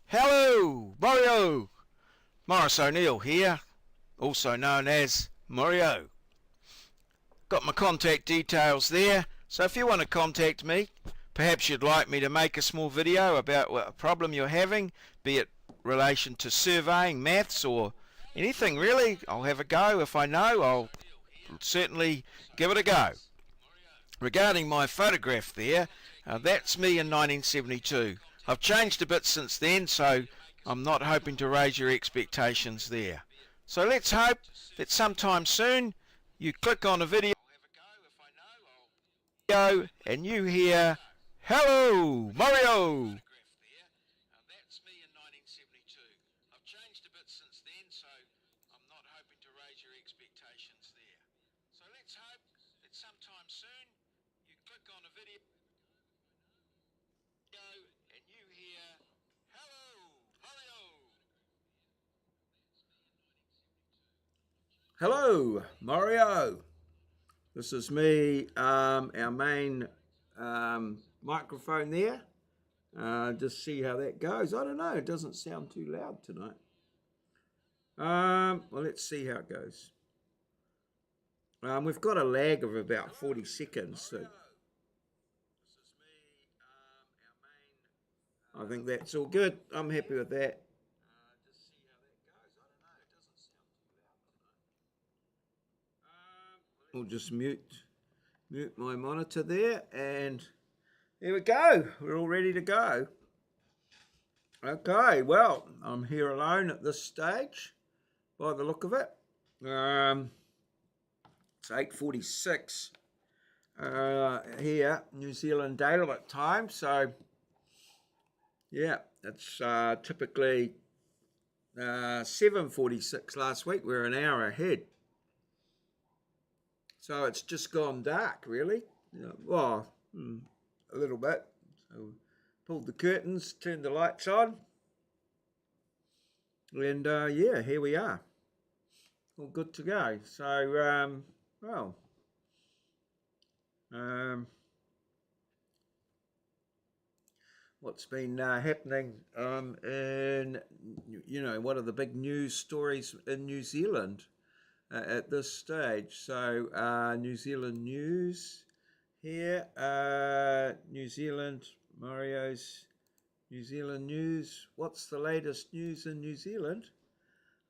Hello, Maurieo! Morris O'Neill here, also known as Maurieo. Got my contact details there, so if you want to contact me, perhaps you'd like me to make a small video about what problem you're having, be it relation to surveying, maths, or anything really, I'll have a go. If I know, I'll certainly give it a go. Regarding my photograph there, that's me in 1972. I've changed a bit since then, so I'm not hoping to raise your expectations there. So let's hope that sometime soon you click on a video and you hear, "Hello, Maurieo!" That's me in 1972. I've changed a bit since then, so I'm not hoping to raise your expectations there. So let's hope that sometime soon you click on a video and you hear, "Hello, Maurieo!" Hello, Maurieo. This is me, our main microphone there. Just see how that goes. I don't know, it doesn't sound too loud tonight. Well, let's see how it goes. We've got a lag of about 40 seconds. So I think that's all good. I'm happy with that. We'll just mute my monitor there, and there we go. We're all ready to go. Okay, well, I'm here alone at this stage, by the look of it. It's 8:46 here, New Zealand Daylight time. So, yeah, it's typically 7:46 last week. We're an hour ahead. So it's just gone dark, really. Well, a little bit. So pulled the curtains, turned the lights on, and yeah, here we are. All good to go. So, well, what's been happening in, what are the big news stories in New Zealand at this stage? So New Zealand news here, New Zealand, Maurieo's New Zealand news. What's the latest news in New Zealand?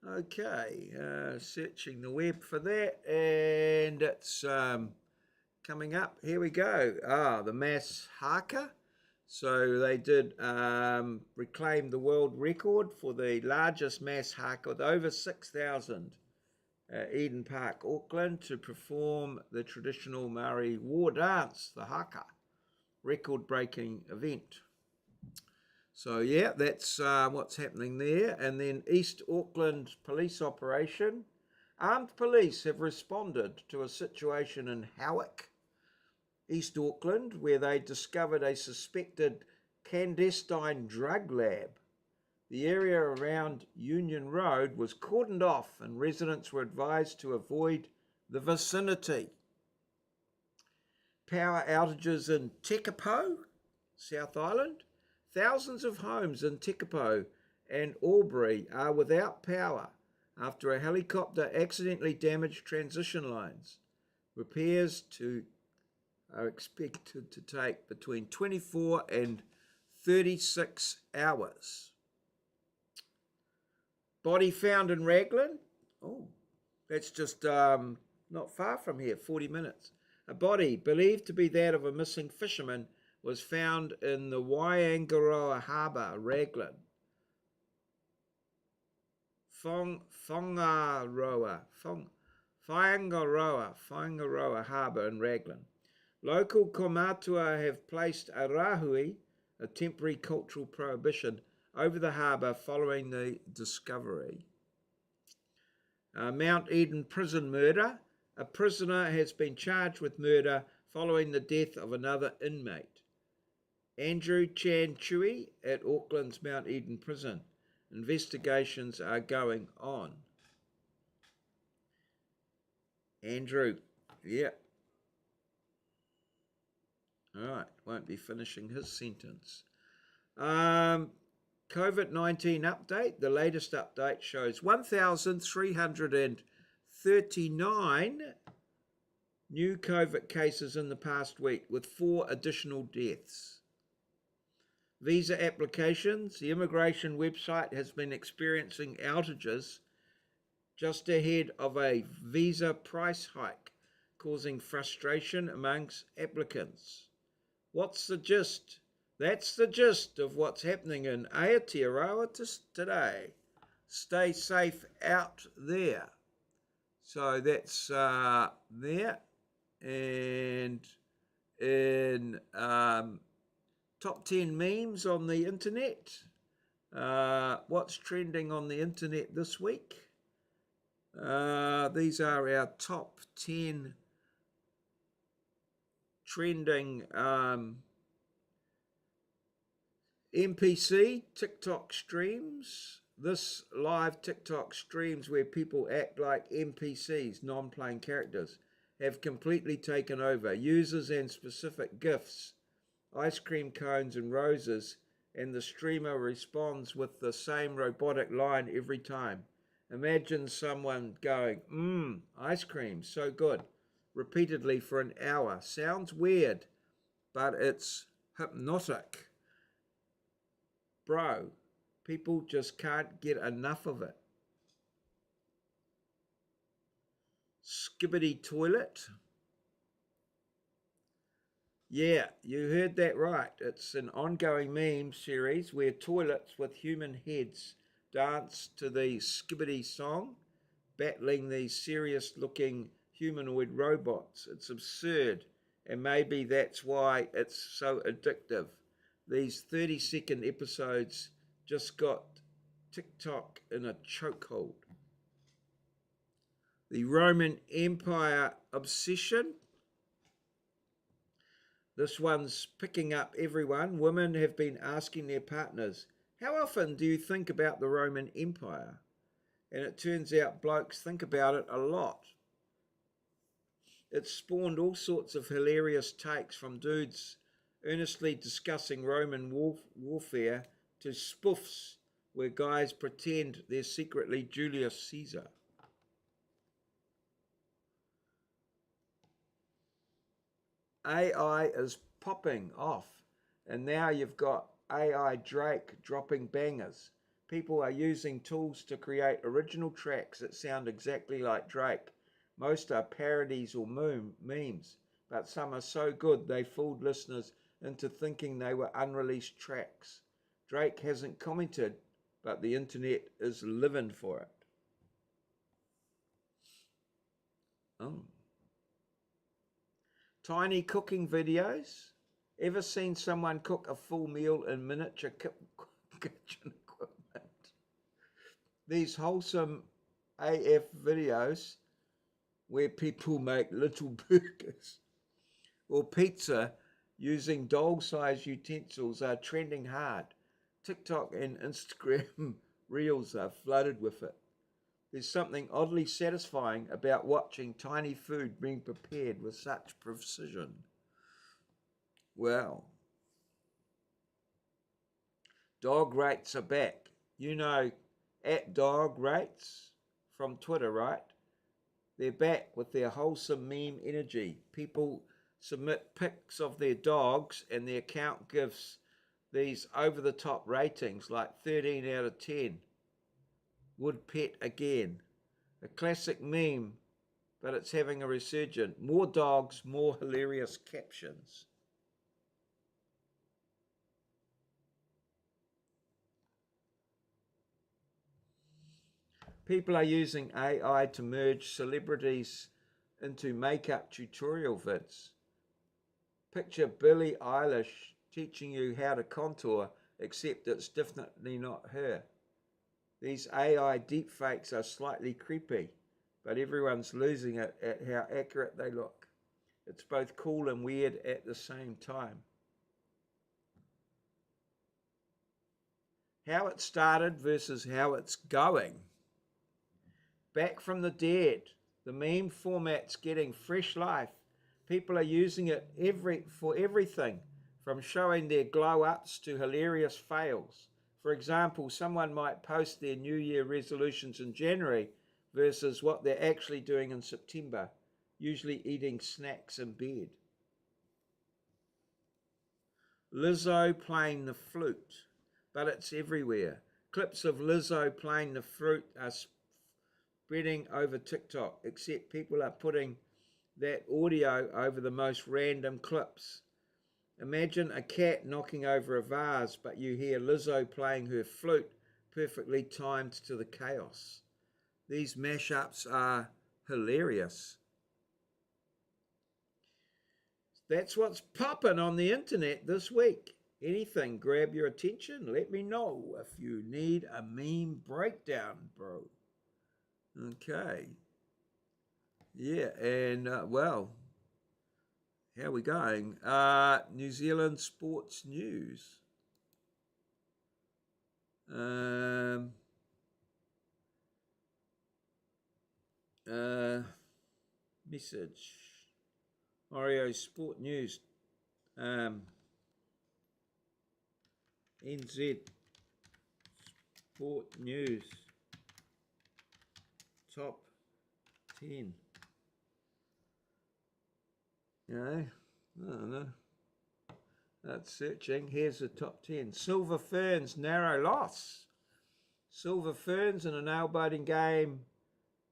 Okay, searching the web for that, and it's coming up. Here we go. The mass haka. So they did reclaim the world record for the largest mass haka with over 6,000. Eden Park, Auckland, to perform the traditional Maori war dance, the haka, record-breaking event. So yeah, that's what's happening there. And then East Auckland police operation. Armed police have responded to a situation in Howick, East Auckland, where they discovered a suspected clandestine drug lab. The area around Union Road was cordoned off and residents were advised to avoid the vicinity. Power outages in Tekapo, South Island. Thousands of homes in Tekapo and Albury are without power after a helicopter accidentally damaged transition lines. Repairs are expected to take between 24 and 36 hours. Body found in Raglan. Oh, that's just not far from here, 40 minutes. A body believed to be that of a missing fisherman was found in the Waiangaroa harbour, Raglan. Whangaroa harbour in Raglan. Local komatua have placed a rahui, a temporary cultural prohibition, over the harbour following the discovery. Mount Eden prison murder. A prisoner has been charged with murder following the death of another inmate. Andrew Chan Chui at Auckland's Mount Eden prison. Investigations are going on. Andrew, yeah. All right, won't be finishing his sentence. COVID-19 update. The latest update shows 1,339 new COVID cases in the past week, with 4 additional deaths. Visa applications. The immigration website has been experiencing outages just ahead of a visa price hike, causing frustration amongst applicants. What's the gist? That's the gist of what's happening in Aotearoa today. Stay safe out there. So that's there. And in top 10 memes on the internet. What's trending on the internet this week? These are our top 10 trending NPC TikTok streams. This live TikTok streams where people act like NPCs, non-playing characters, have completely taken over. Users and specific GIFs, ice cream cones and roses, and the streamer responds with the same robotic line every time. Imagine someone going, ice cream, so good, repeatedly for an hour. Sounds weird, but it's hypnotic. Bro, people just can't get enough of it. Skibbity toilet. Yeah, you heard that right. It's an ongoing meme series where toilets with human heads dance to the Skibbity song, battling these serious-looking humanoid robots. It's absurd, and maybe that's why it's so addictive. These 30-second episodes just got TikTok in a chokehold. The Roman Empire obsession. This one's picking up everyone. Women have been asking their partners, how often do you think about the Roman Empire? And it turns out blokes think about it a lot. It's spawned all sorts of hilarious takes, from dudes earnestly discussing Roman warfare to spoofs where guys pretend they're secretly Julius Caesar. AI is popping off, and now you've got AI Drake dropping bangers. People are using tools to create original tracks that sound exactly like Drake. Most are parodies or memes, but some are so good they fooled listeners into thinking they were unreleased tracks. Drake hasn't commented, but the internet is living for it. Oh. Tiny cooking videos. Ever seen someone cook a full meal in miniature kitchen equipment? These wholesome AF videos where people make little burgers or pizza using doll-sized utensils are trending hard. TikTok and Instagram reels are flooded with it. There's something oddly satisfying about watching tiny food being prepared with such precision. Well, dog rates are back. You know, at dog rates from Twitter, right? They're back with their wholesome meme energy. People submit pics of their dogs and the account gives these over-the-top ratings like 13 out of 10. Would pet again. A classic meme but it's having a resurgence. More dogs, more hilarious captions. People are using AI to merge celebrities into makeup tutorial vids. Picture Billie Eilish teaching you how to contour, except it's definitely not her. These AI deepfakes are slightly creepy, but everyone's losing it at how accurate they look. It's both cool and weird at the same time. How it started versus how it's going. Back from the dead. The meme format's getting fresh life. People are using it for everything, from showing their glow-ups to hilarious fails. For example, someone might post their New Year resolutions in January versus what they're actually doing in September, usually eating snacks in bed. Lizzo playing the flute, but it's everywhere. Clips of Lizzo playing the flute are spreading over TikTok, except people are putting that audio over the most random clips. Imagine a cat knocking over a vase, but you hear Lizzo playing her flute, perfectly timed to the chaos. These mashups are hilarious. That's what's popping on the internet this week. Anything grab your attention? Let me know if you need a meme breakdown, bro. Okay. Yeah, and well, how are we going? New Zealand sports news. Message. Maurieo sport news. NZ sport news. Top 10. I don't know. That's searching. Here's the top 10. Silver Ferns narrow loss. Silver Ferns in a nail-biting game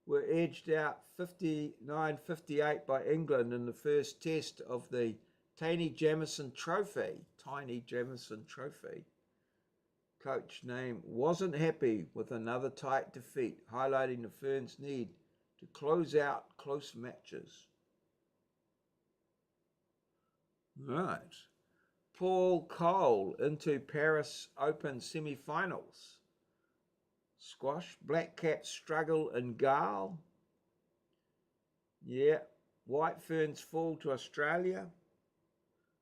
were edged out 59-58 by England in the first test of the Tiny Jamison Trophy. Coach name wasn't happy with another tight defeat, highlighting the Ferns' need to close out close matches. Right. Paul Cole into Paris Open semi-finals. Squash. Black Caps struggle in Gale. Yeah. White Ferns fall to Australia.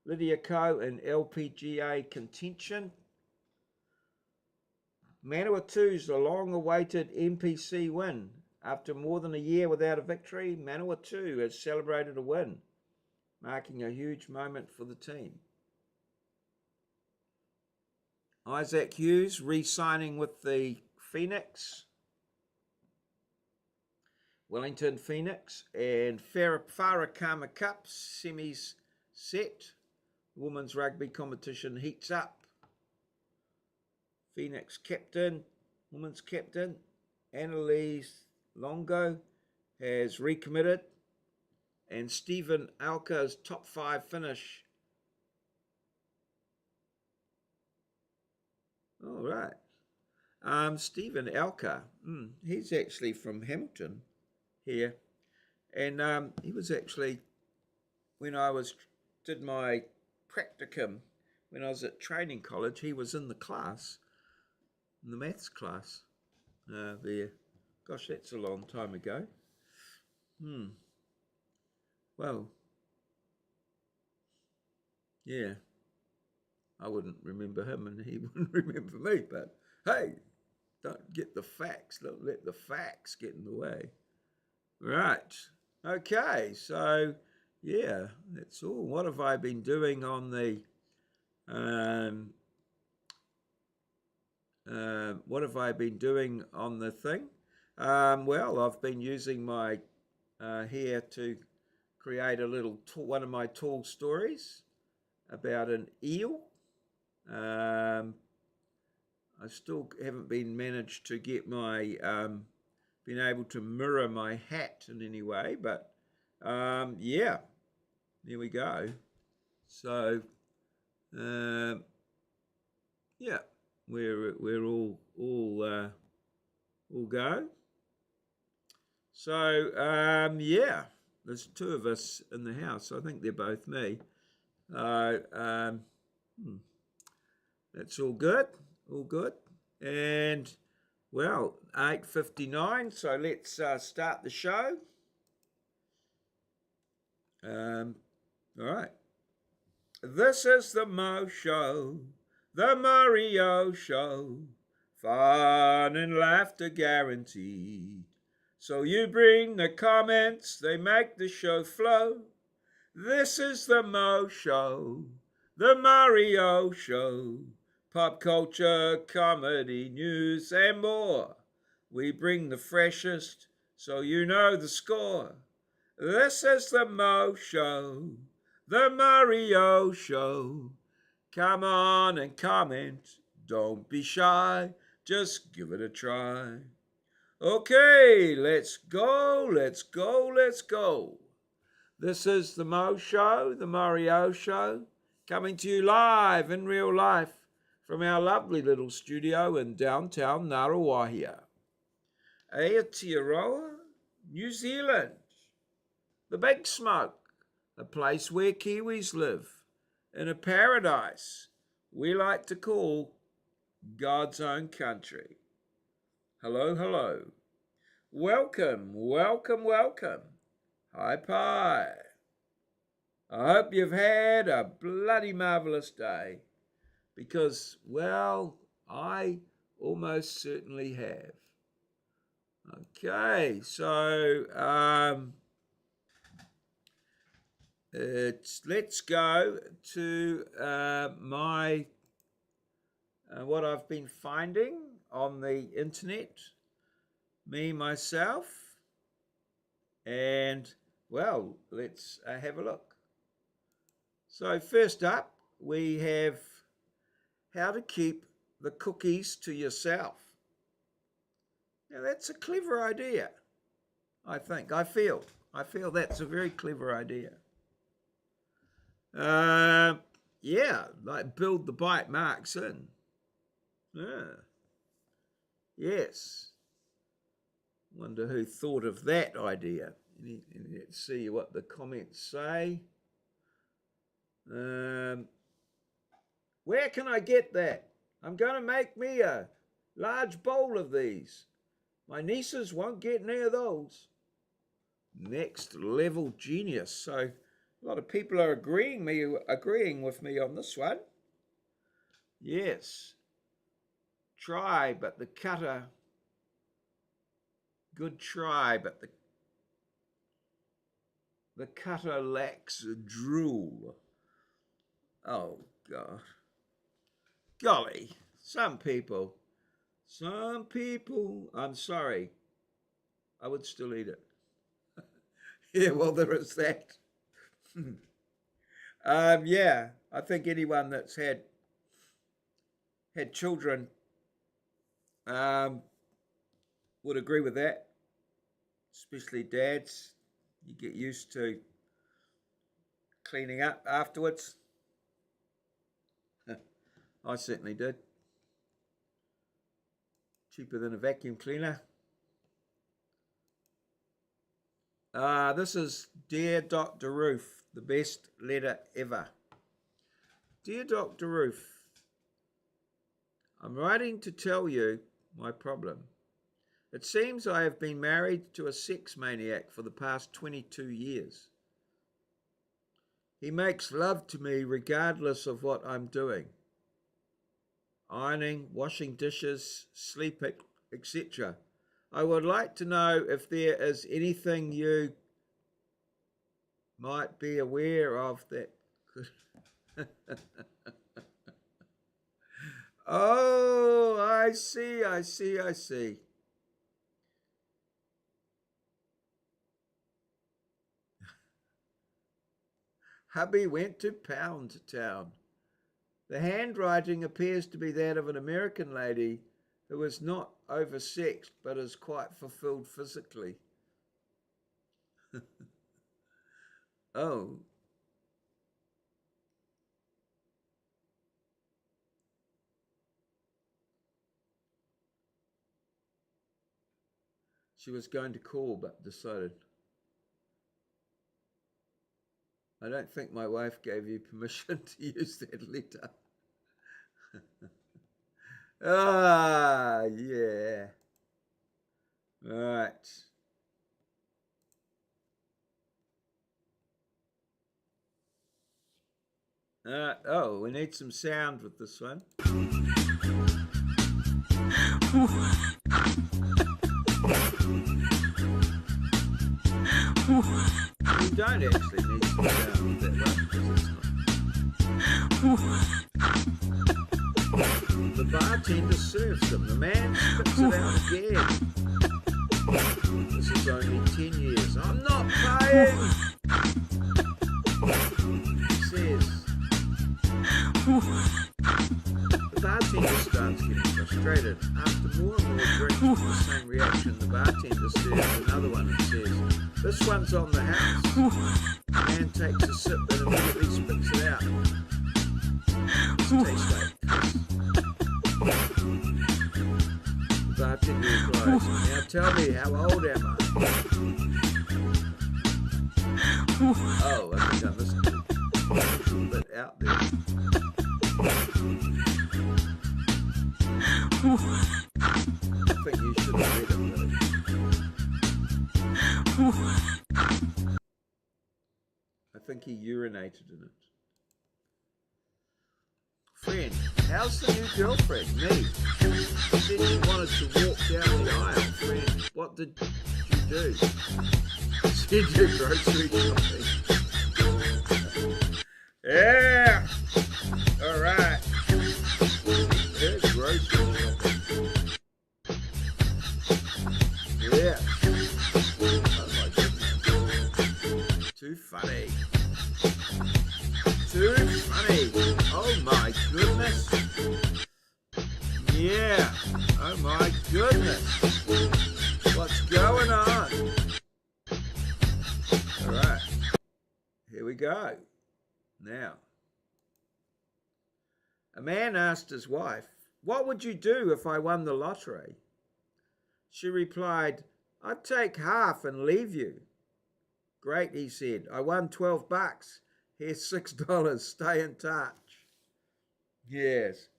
Lydia Ko in LPGA contention. Manawatu's a long-awaited NPC win. After more than a year without a victory, Manawatu has celebrated a win, marking a huge moment for the team. Isaac Hughes re-signing with the Phoenix. Wellington Phoenix and Farakama Cup semis set. Women's rugby competition heats up. Phoenix captain, women's captain, Annalise Longo has recommitted, and Stephen Alka's top 5 finish. All right. Stephen Alka, he's actually from Hamilton here, and he was actually, when I did my practicum, when I was at training college, he was in the class, in the maths class there. Gosh, that's a long time ago. Well, yeah, I wouldn't remember him and he wouldn't remember me, but hey, don't get the facts. Don't let the facts get in the way. Right. Okay, so yeah, that's all. What have I been doing on the what have I been doing on the thing? Well, I've been using my hair to create a little one of my tall stories about an eel. I still haven't been managed to get my been able to mirror my hat in any way, but yeah, there we go. So yeah, we're all go. So yeah, there's two of us in the house. I think they're both me. That's all good, all good. And well, 8:59. So let's start the show. All right. This is the Mo Show, the Maurieo Show. Fun and laughter guaranteed. So you bring the comments, they make the show flow. This is the Mo Show, the Maurieo Show. Pop culture, comedy, news, and more. We bring the freshest, so you know the score. This is the Mo Show, the Maurieo Show. Come on and comment. Don't be shy. Just give it a try. Okay, let's go, let's go, let's go. This is the Mo Show, the Maurieo Show, coming to you live in real life from our lovely little studio in downtown Ngaruawahia, Aotearoa, New Zealand. The Big Smoke, a place where Kiwis live, in a paradise we like to call God's own country. Hello, hello. Welcome, welcome, welcome. Hi, pie. I hope you've had a bloody marvellous day because, well, I almost certainly have. Okay, so let's go to my what I've been finding on the internet, me, myself, and, well, let's have a look. So first up, we have how to keep the cookies to yourself. Now, that's a clever idea, I think. I feel that's a very clever idea. Yeah, like build the bite marks in. Yes. Wonder who thought of that idea. Let's see what the comments say. Where can I get that? I'm going to make me a large bowl of these. My nieces won't get any of those. Next level genius. So a lot of people are agreeing with me on this one. Yes. Try, but the cutter. Good try, but the cutter lacks drool. Oh, God. Golly, some people, I'm sorry, I would still eat it. Yeah, well, there is that. Yeah, I think anyone that's had children would agree with that, especially dads. You get used to cleaning up afterwards. I certainly did. Cheaper than a vacuum cleaner. This is Dear Dr. Ruth, the best letter ever. Dear Dr. Ruth, I'm writing to tell you my problem. It seems I have been married to a sex maniac for the past 22 years. He makes love to me regardless of what I'm doing. Ironing, washing dishes, sleeping, etc. I would like to know if there is anything you might be aware of that could... Oh, I see. Hubby went to Pound Town. The handwriting appears to be that of an American lady who is not oversexed but is quite fulfilled physically. Oh. She was going to call but decided, I don't think my wife gave you permission to use that letter. Ah, yeah. All right. Oh, we need some sound with this one. We don't actually need some sound with that one because it's not. The bartender serves them. The man spits it out again. This is only 10 years. I'm not paying! He says. The bartender starts getting frustrated. After more and more drinks with the same reaction, the bartender serves another one and says, this one's on the house. The man takes a sip and immediately spits it out. This tastes like piss. The bartender replies, now tell me, how old am I? Oh, I think I missed a little bit out there. I think you should have read it though. I think he urinated in it. Friend, how's the new girlfriend? Me. She said she wanted to walk down the aisle. Friend, what did you do? She did grocery shopping. Yeah! Alright. There's grocery shopping. Yeah. Oh my goodness. Too funny. Too funny. Oh my goodness. Yeah. Oh my goodness. What's going on? Alright. Here we go. Now. A man asked his wife, what would you do if I won the lottery? She replied, I'd take half and leave you. Great, he said. I won $12. Here's $6. Stay in touch. Yes.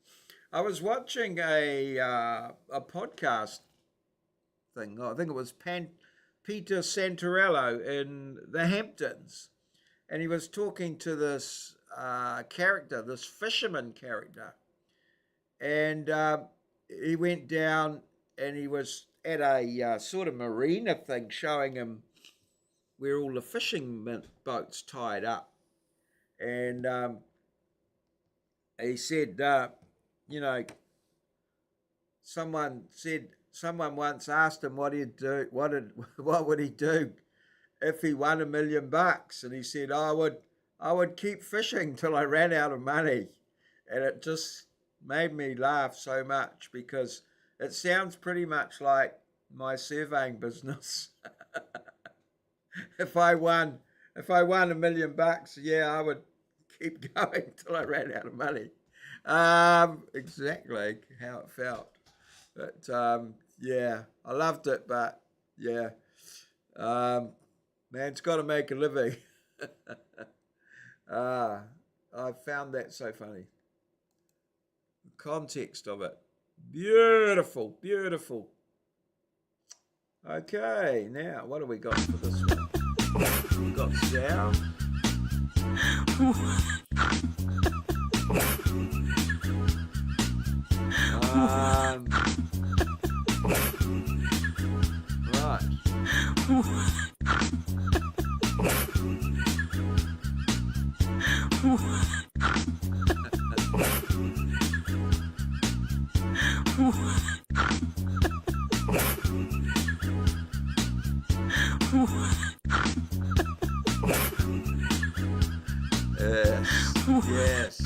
I was watching a podcast thing. I think it was Peter Santorello in the Hamptons. And he was talking to this character, this fisherman character. And he went down and he was at a sort of marina thing showing him where all the fishing boats tied up. And he said, you know, someone once asked him what he'd do, what would he do if he won $1 million? And he said, I would keep fishing till I ran out of money. And it just made me laugh so much because it sounds pretty much like my surveying business. If I won $1 million, yeah, I would keep going till I ran out of money. Exactly how it felt. But yeah, I loved it. But yeah, man's got to make a living. I found that so funny. The context of it. Beautiful, beautiful. Okay, now what have we got for this one? We've got sound. Right. Yes.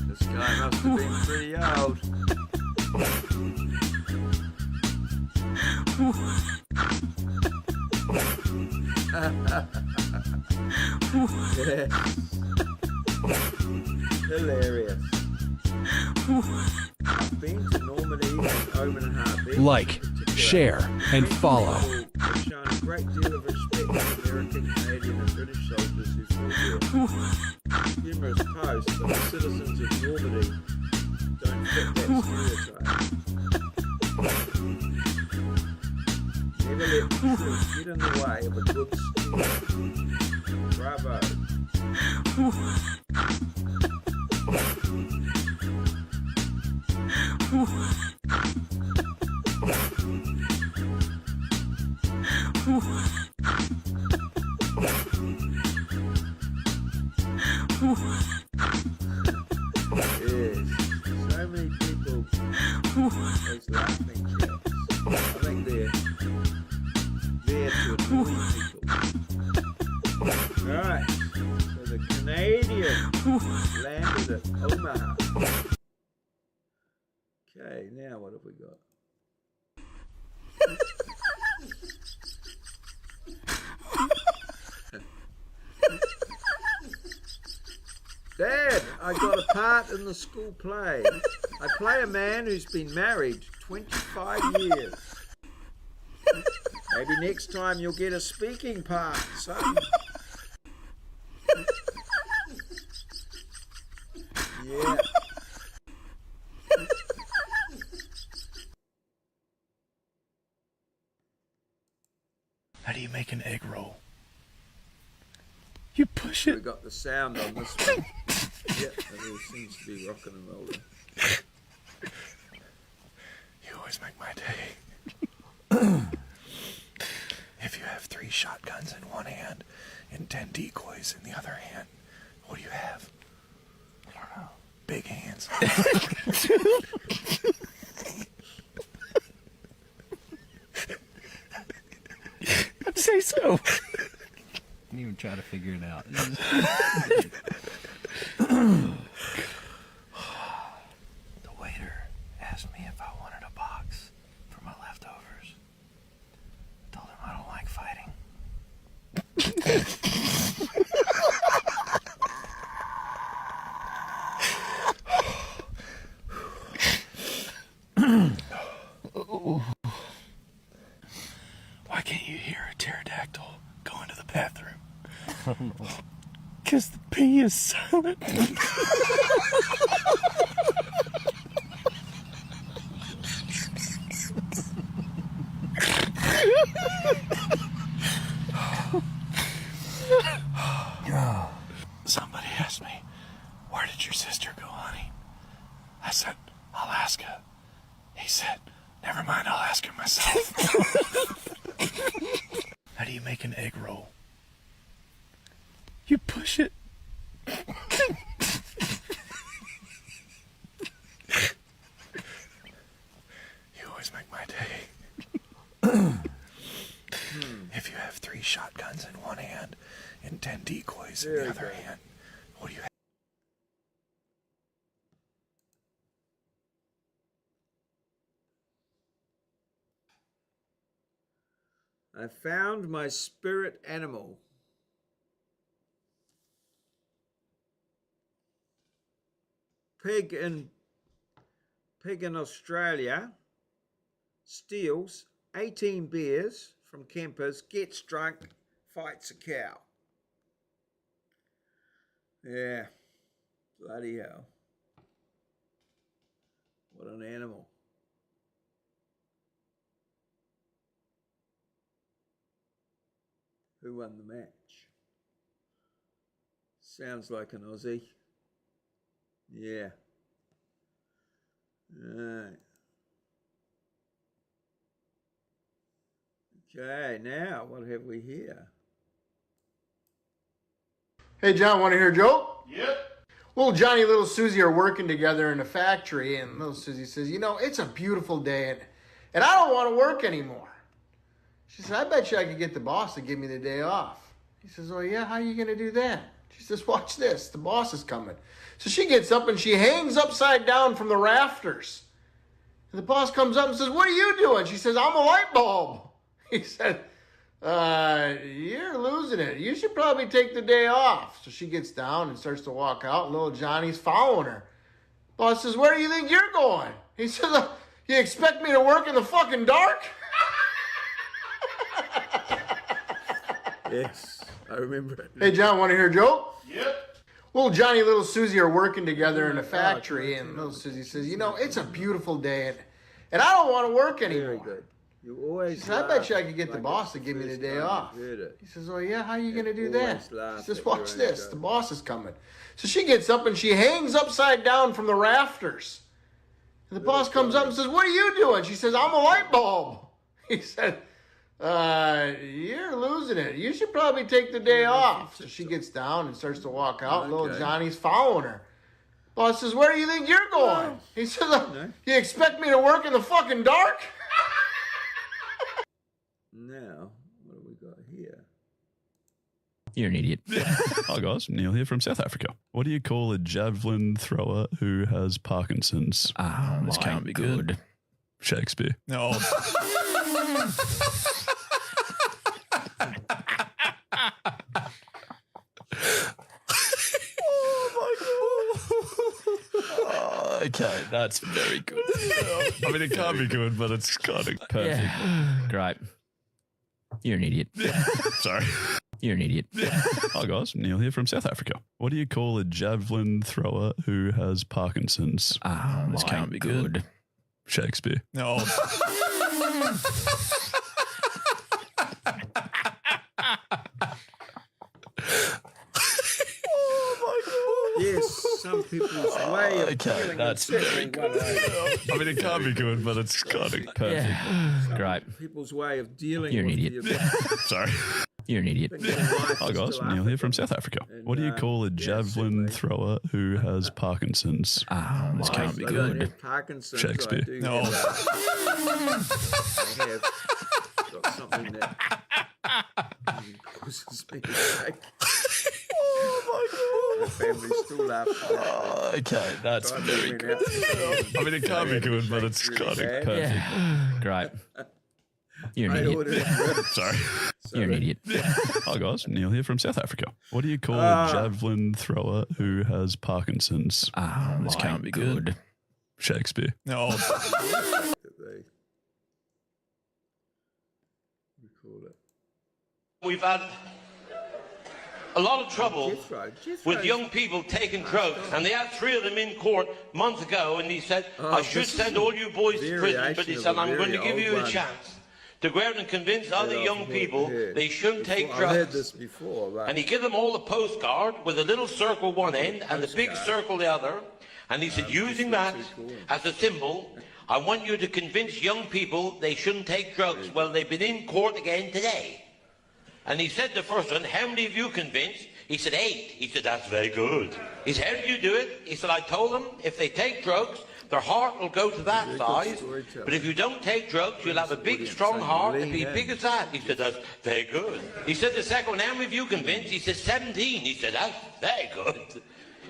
This guy must have been Yeah. Hilarious. I've been to Normandy and Oman Harbour. Like, share, and follow. Have shown a great deal of respect to American, Canadian, and British soldiers who fought there. Numerous posts of the citizens of Normandy don't fit that stereotype. Never let the truth get in the way of a good story. Bravo. Yes, so many people, those laughing chaps. I think they're there to annoy people. Alright, so the Canadian landed at Omaha. Okay, now what have we got? Dad, I got a part in the school play. I play a man who's been married 25 years. Maybe next time you'll get a speaking part, son. Yeah. How do you make an egg roll? You push We it. got the sound on this one. Yep, it all seems to be rocking and rolling. You always make my day. If you have 3 shotguns in one hand and 10 decoys in the other hand, what do you have? I don't know. Big hands. I'd say so. Didn't even try to figure it out. The waiter asked me if I wanted a box for my leftovers. I told him I don't like fighting. Why can't you hear a pterodactyl going to the bathroom? I don't know. Because the pee is silent. Somebody asked me, where did your sister go, honey? I said, Alaska. He said, never mind, I'll ask her myself. How do you make an egg roll? You push it. You always make my day. If you have 3 shotguns in one hand and 10 decoys in the other hand, what do you have? I found my spirit animal. Pig in Australia steals 18 beers from campers, gets drunk, fights a cow. Yeah, bloody hell. What an animal. Who won the match? Sounds like an Aussie. Yeah. Alright. Okay, now what have we here? Hey, John, want to hear a joke? Yep. Little Johnny and little Susie are working together in a factory, and little Susie says, you know, it's a beautiful day, and I don't want to work anymore. She says, I bet you I could get the boss to give me the day off. He says, oh, yeah? How are you going to do that? She says, watch this. The boss is coming. So she gets up, and she hangs upside down from the rafters. And the boss comes up and says, what are you doing? She says, I'm a light bulb. He said, you're losing it. You should probably take the day off. So she gets down and starts to walk out. Little Johnny's following her. Boss says, where do you think you're going? He says, you expect me to work in the fucking dark? Yes, I remember it. Hey, John, want to hear a joke? Yep. Little Johnny and little Susie are working together in a factory, and little Susie says, you know, it's a beautiful day, and I don't want to work anymore. Very good. You always. She says, I bet you I could get the boss to give me the day off. He says, oh, yeah, how are you going to do that? He says, watch this. The boss is coming. So she gets up, and she hangs upside down from the rafters. And the boss comes up and says, what are you doing? She says, I'm a light bulb. He said, you're losing it. You should probably take the day off. So she gets down and starts to walk out. Little Johnny's following her. Boss says, where do you think you're going? He says, you expect me to work in the fucking dark? Now, what have we got here? You're an idiot. Hi guys, Neil here from South Africa. What do you call a javelin thrower who has Parkinson's? Oh, this can't be good. Shakespeare. No. Okay, that's very good. I mean, it can't be good, but it's kind of Perfect. Great. You're an idiot. Sorry. You're an idiot. Hi guys, Neil here from South Africa. What do you call a javelin thrower who has Parkinson's? Oh, this can't be good. Shakespeare. No. Yes, some people's way of dealing that's with very it. I mean, it can't be good, but it's kind of Perfect. Great. People's way of dealing You're an with idiot. the Sorry. You're an idiot. Hi guys, Neil here from South Africa. What do you call a javelin thrower who has Parkinson's? Oh, this can't be good. Parkinson's. Shakespeare. I do No. have, I have got something that causes me to shake. The family still laughs. Okay, that's very good. I mean, it can't be good, but it's kind of Perfect. Great. You're an idiot. Sorry. You're an idiot. Hi guys, Neil here from South Africa. What do you call a javelin thrower who has Parkinson's? Oh, this can't be good. Shakespeare. No. We've had a lot of trouble Jethro. with young people taking drugs, and they had 3 of them in court months ago, and he said, I should this send is all you boys to prison, but he variation said, of a I'm going to very give you old a one. chance to go out and convince other young people they shouldn't take I've heard drugs. this before, right? And he gave them all a postcard with a little circle one end and the big circle the other. And he said, using that as a symbol, I want you to convince young people they shouldn't take drugs. Well, they've been in court again today. And he said to the first one, how many of you convinced? He said, 8. He said, that's very good. He said, how did you do it? He said, I told them if they take drugs, their heart will go to that size. But if you don't take drugs, you'll have a big, strong heart and be big as that. He said, that's very good. He said, the second one, how many of you convinced? He said, 17. He said, that's very good.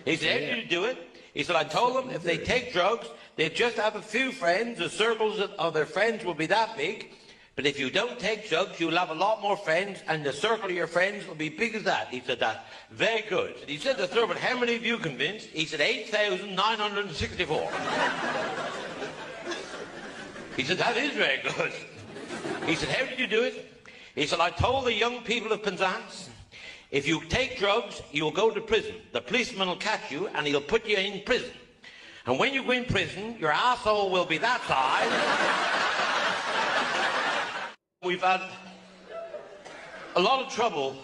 He said, how did you do it? He said, I told them if they take drugs, they just have a few friends. The circles of their friends will be that big. But if you don't take drugs, you'll have a lot more friends, and the circle of your friends will be big as that. He said, that's very good. He said to the third one, how many of you convinced? He said, 8,964. He said, that is very good. He said, how did you do it? He said, I told the young people of Penzance, if you take drugs, you'll go to prison. The policeman will catch you, and he'll put you in prison. And when you go in prison, your asshole will be that size. We've had a lot of trouble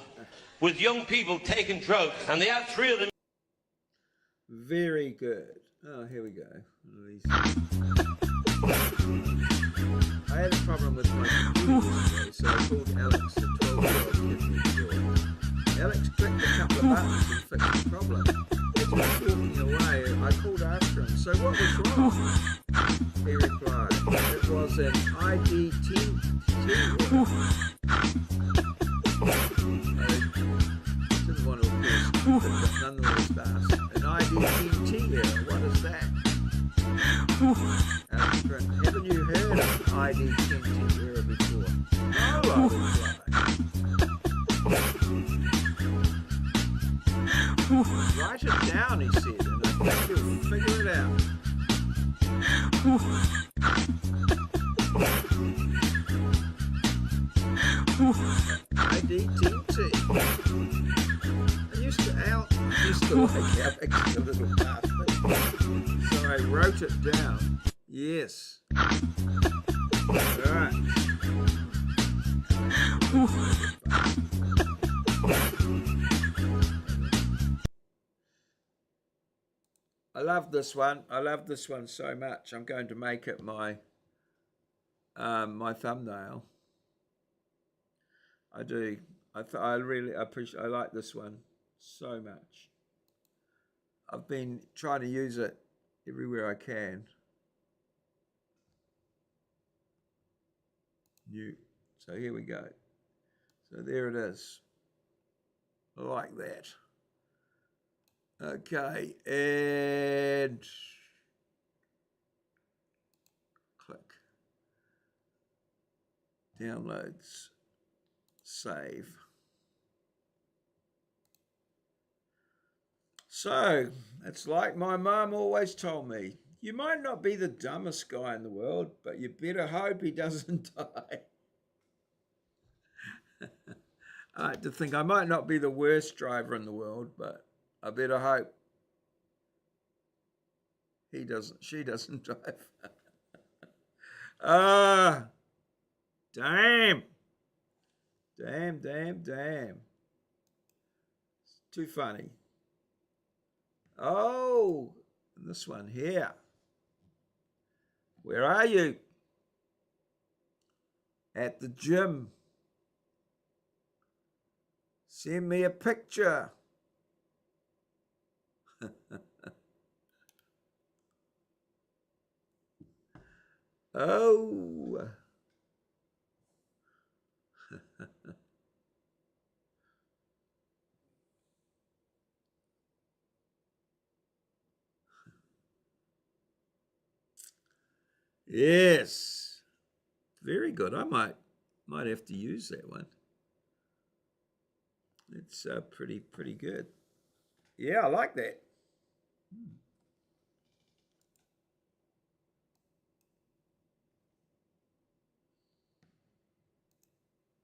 with young people taking drugs, and they had 3 of them. Very good. Oh, here we go. I had a problem with my computer yesterday, so I called Alex, the 12-year-old kid next door. Alex clicked a couple of buttons and fixed the problem. As we were walking away, I called after him. So what was wrong? He replied, it was an ID10 error. I didn't want to accuse him, but nonetheless asked, an ID10 error, what is that? Alex grinned, haven't you heard of ID10 error before? No, Write it down, he said, and I think you'll figure it out. IDTT. I used to like our extra little bastard. So I wrote it down. Yes. Alright. I love this one. I love this one so much. I'm going to make it my my thumbnail. I do. I really appreciate. I like this one so much. I've been trying to use it everywhere I can. New. So here we go. So there it is. I like that. Okay, and click. Downloads. Save. So, it's like my mum always told me, you might not be the dumbest guy in the world, but you better hope he doesn't die. I like to think I might not be the worst driver in the world, but I better hope she doesn't drive. Damn. Damn. It's too funny. Oh, this one here. Where are you? At the gym. Send me a picture. Oh. Yes. Very good. I might have to use that one. It's pretty good. Yeah, I like that.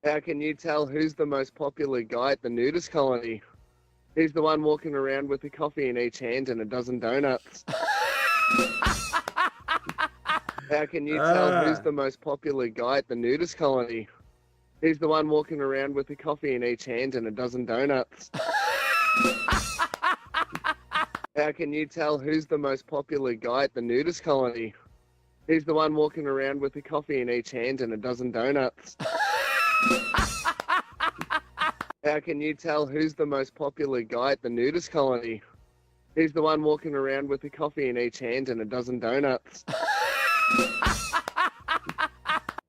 How can you tell who's the most popular guy at the nudist colony? He's the one walking around with a coffee in each hand and a dozen donuts. How can you tell who's the most popular guy at the nudist colony? He's the one walking around with a coffee in each hand and a dozen donuts. How can you tell who's the most popular guy at the nudist colony? He's the one walking around with a coffee in each hand and a dozen donuts. How can you tell who's the most popular guy at the nudist colony? He's the one walking around with a coffee in each hand and a dozen donuts.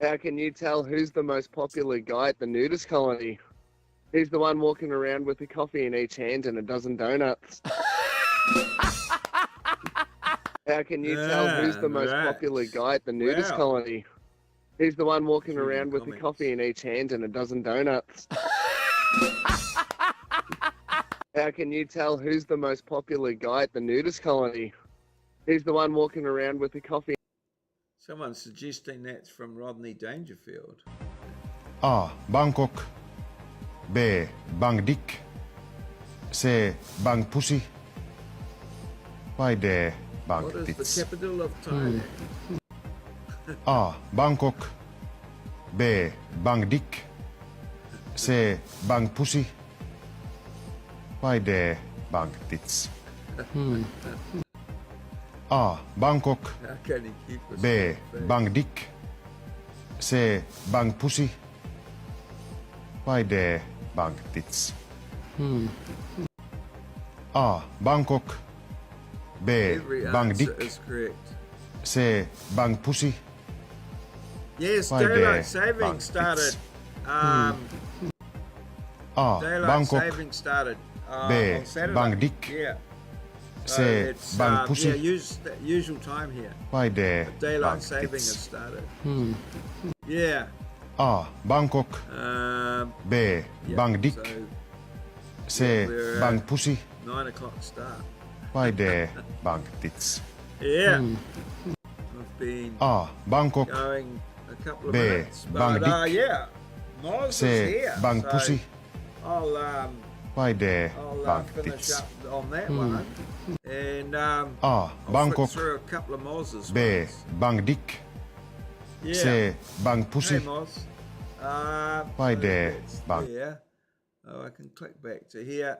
How can you tell who's the most popular guy at the nudist colony? He's the one walking around with a coffee in each hand and a dozen donuts. How can you tell who's the most popular guy at the nudist colony? He's the one walking around with a coffee in each hand and a dozen donuts. How can you tell who's the most popular guy at the nudist colony? He's the one walking around with a coffee. Someone's suggesting that's from Rodney Dangerfield. A. Bangkok. B. Bangdik. C. Bang Pussy. Vai D. Bang What is Tits. the capital of Thailand? A. Bangkok. B. Bangdik. C. Bang Pussy. Vai D. Bang Tits. A. Bangkok. How can he keep us B. on track? Bangdik. C. Bang Pussy. Vai D. Bang Tits. A. Bangkok. B. Every Bang answer Dick. is correct. C. Bang Pussy. Yes, Vai daylight there, saving bang started. A. Daylight Bangkok. saving started B. on Saturday. Bang Dick. Yeah. C. It's, Bang Pussy. Yeah, use the usual time here. Vai D. Daylight Bang saving has Tits. started. Yeah. A. Bangkok. B. Yeah, Bang Dick. so C. we're, Bang Pussy. 9 o'clock start. Vai D, Banktits. Yeah. I've been A, Bangkok. going a couple of B, minutes. Bang But Dick. yeah, Moz is C, here. Bang so Pussy. I'll Vai D, finish Banktits. up on that one. And A, I'll Bangkok. flick through a couple of Moz's B, ones. Bang Dick. Yeah. C, Bang Hey, Pussy. Moz. Vai So D, that's Bang. there. Oh, I can click back to here.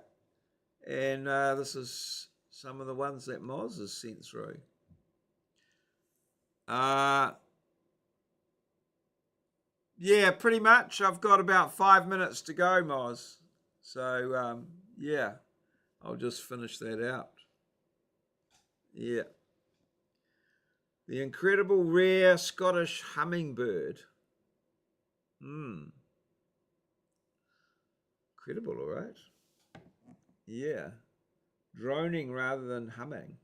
And this is some of the ones that Moz has sent through. Yeah, pretty much. I've got about 5 minutes to go, Moz. So, yeah, I'll just finish that out. Yeah. The incredible rare Scottish hummingbird. Incredible, all right. Yeah. Droning rather than humming.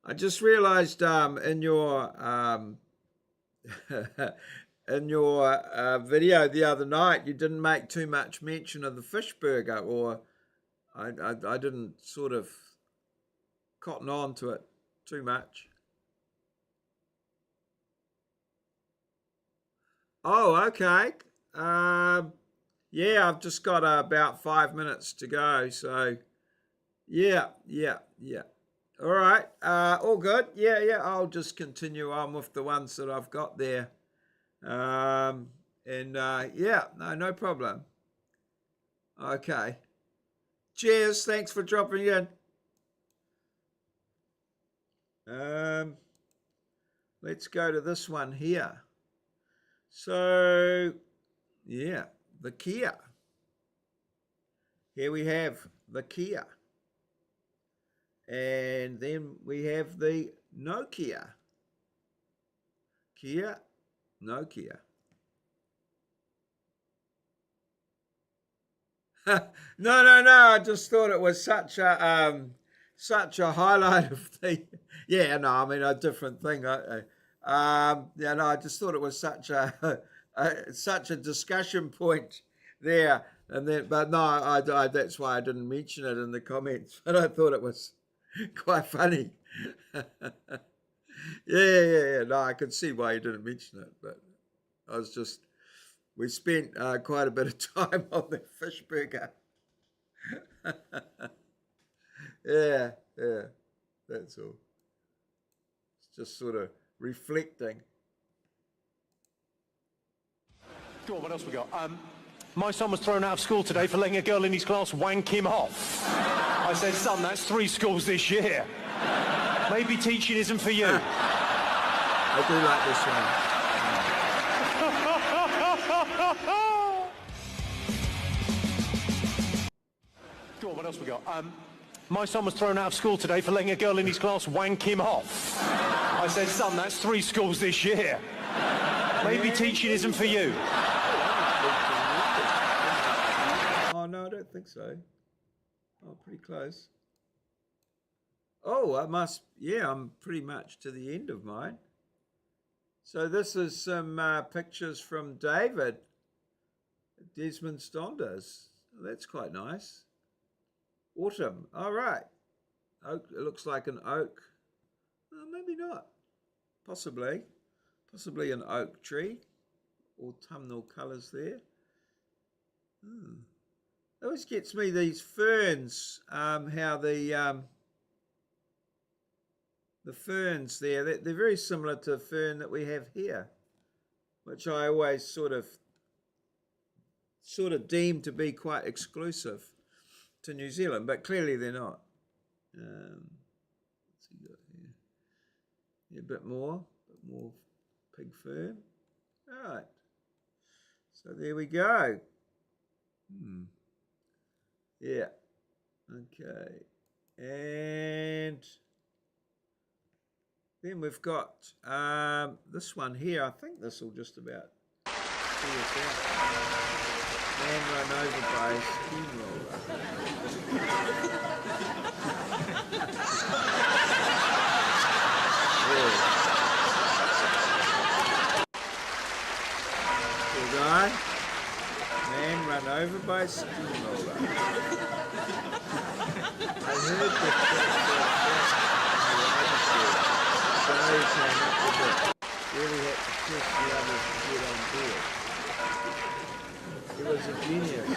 I just realized in your in your video the other night, you didn't make too much mention of the fish burger, or I didn't sort of cotton on to it too much. Oh, okay. Yeah, I've just got about 5 minutes to go, so yeah. All right, all good. Yeah, I'll just continue on with the ones that I've got there. Yeah, no problem. Okay. Cheers, thanks for dropping in. Let's go to this one here. So, yeah, the Kia. Here we have the Kia. And then we have the Nokia. Kia, Nokia. No. I just thought it was such a highlight of the. Yeah, no, I mean a different thing. I just thought it was such a discussion point there, and then, but no, I that's why I didn't mention it in the comments. But I thought it was quite funny. Yeah. No, I could see why you didn't mention it, but we spent quite a bit of time on the fish burger. Yeah, that's all. It's just sort of reflecting. Go on, what else we got? My son was thrown out of school today for letting a girl in his class wank him off. I said, son, that's 3 schools this year. Maybe teaching isn't for you. I do like this one. Go on, what else we got? My son was thrown out of school today for letting a girl in his class wank him off. I said, son, that's 3 schools this year. Maybe teaching isn't for you. Oh, no, I don't think so. Oh, pretty close. Oh, I'm pretty much to the end of mine. So this is some pictures from David Desmond Stonders. That's quite nice. Autumn. All right. Oak. It looks like an oak. Maybe not. Possibly an oak tree. Autumnal colours there. It always gets me, these ferns, how the ferns there, they're very similar to a fern that we have here, which I always sort of deem to be quite exclusive to New Zealand, but clearly they're not. What's he got here? Yeah, a bit more pig fern. All right. So there we go. Yeah. Okay. And then we've got this one here. I think this will just about see us out. Man run over by a steamroller. Poor guy. Man run over by steamroller. I heard the guy who came up with it really had to test the others to get on board. He was a genius.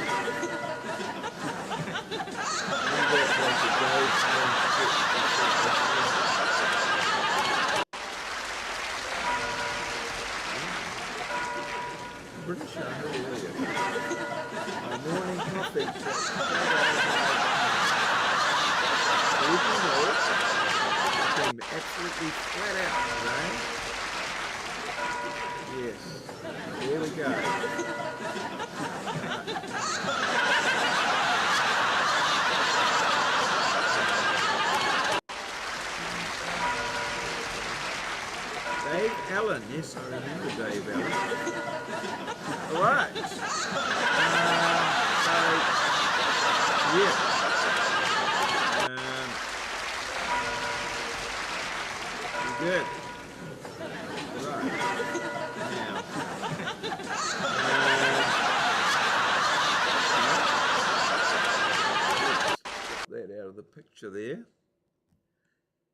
And that was a Dave's own sketch. British are hilarious. My morning coffee shop. Even though I came absolutely flat out today. Yes, there we go. Dave Allen, yes, I remember Dave Allen. All right. So, yeah. Good. Right. Now. Let's get that out of the picture there.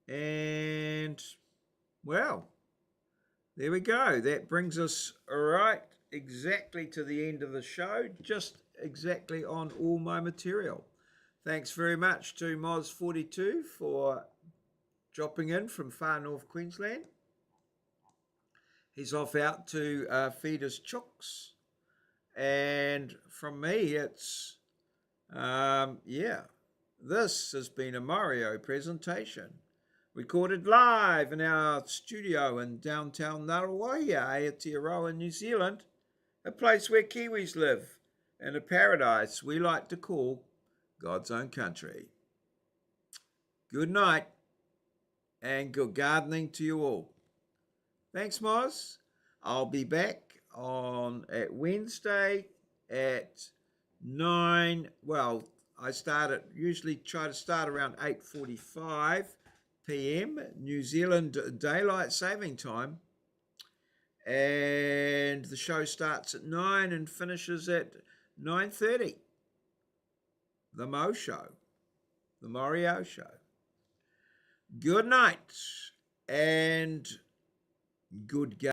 And, well, there we go. That brings us right exactly to the end of the show, just exactly on all my material. Thanks very much to Moz42 for dropping in from far north Queensland. He's off out to feed his chooks. And from me, it's, this has been a maurieo presentation. Recorded live in our studio in downtown Ngaruawahia, Aotearoa, New Zealand, a place where Kiwis live, in a paradise we like to call God's own country. Good night, and good gardening to you all. Thanks, Moz. I'll be back at Wednesday at 9. Well, I usually try to start around 8:45 p.m. New Zealand Daylight Saving Time, and the show starts at 9 and finishes at 9:30. The Mo Show, the maurieo Show. Good night and good